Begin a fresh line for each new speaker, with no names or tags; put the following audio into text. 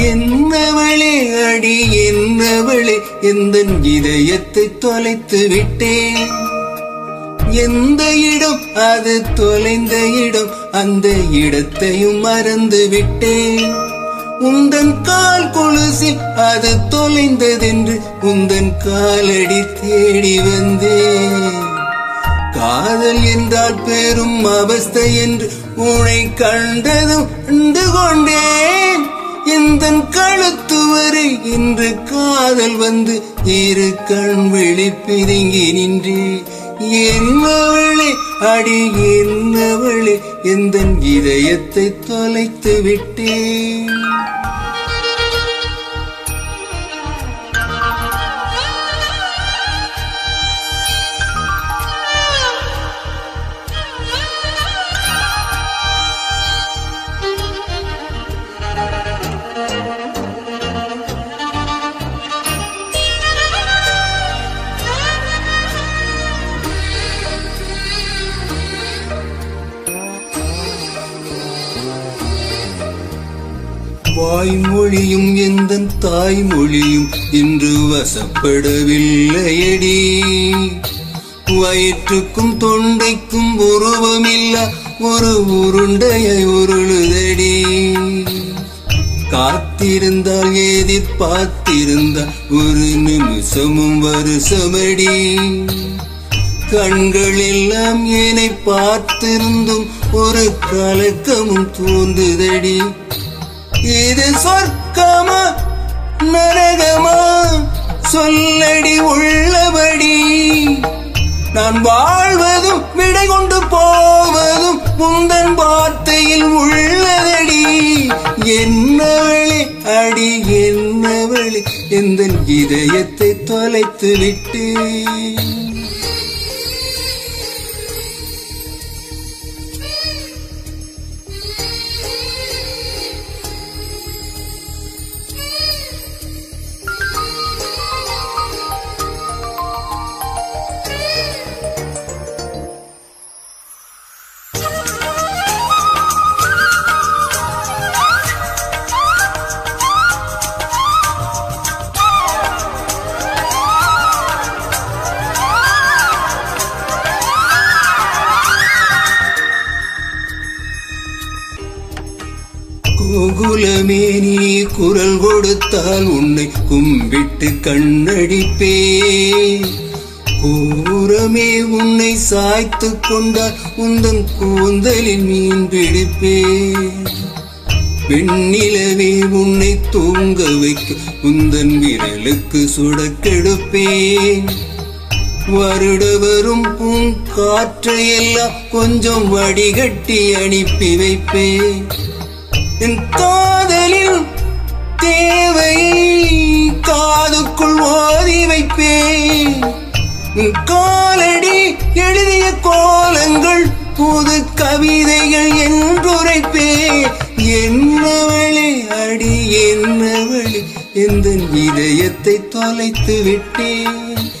என்னவளே அடி என்னவளே எந்தன் இதயத்தை தொலைத்து விட்டேன். எந்த இடம் அது தொலைந்த இடம், அந்த இடத்தையும் மறந்து விட்டேன். உந்தன் கால் கொலுசில் அது தொலைந்ததென்று உந்தன் காலடி தேடி வந்தேன். காதல் என்றால் பெரும் அவஸ்தை என்று உன்னை கண்டதும் கண்டு கொண்டேன். எந்தன் கழுத்து வரை இன்று காதல் வந்து இரு கண் விழி பிதுங்கி நின்றேன். என்னவளே அடி என்னவளே எந்தன் இதயத்தை தொலைத்து விட்டேன். வாய்மொழியும் எந்தன் தாய்மொழியும் இன்று வசப்படவில்லையடி. வயிற்றுக்கும் தொண்டைக்கும் உருவமில்ல ஒரு உருண்டையை உருளுதடி. காத்திருந்தால் எதிர்பார்த்திருந்தால் ஒரு நிமிஷமும் வருஷமடி. கண்கள் எல்லாம் என்னை பார்த்திருந்தும் ஒரு கலக்கமும் தோன்றுதடி. இது சொர்க்கமா நரகமா சொல்லடி உள்ளபடி. நான் வாழ்வதும் விடை கொண்டு போவதும் உந்தன் வார்த்தையில் உள்ளதடி. என்னவளே அடி என்னவளே எந்தன் இதயத்தை தொலைத்து விட்டேன். கோகுலமே நீ குரல் கொடுத்தால் உன்னை கும்பிட்டு கண்ணடிப்பே. கூரமே உன்னை சாய்த்து கொண்டால் உந்தன் கூந்தலில் மீன் பிடிப்பே. வெண்ணிலவே உன்னை தூங்க வைக்க உந்தன் விரலுக்கு சுடக்கெடுப்பேன். வருட வரும் பூங்காற்றையெல்லாம் கொஞ்சம் வடிகட்டி அனுப்பி வைப்பேன். என் காதலில் தேவையை காதுக்குள் ஓதி வைப்பேன். காலடி எழுதிய கோலங்கள் புது கவிதைகள் என்றுரைப்பேன். என்னவளே அடி என்னவளே எந்தன் இதயத்தை தொலைத்து விட்டேன்.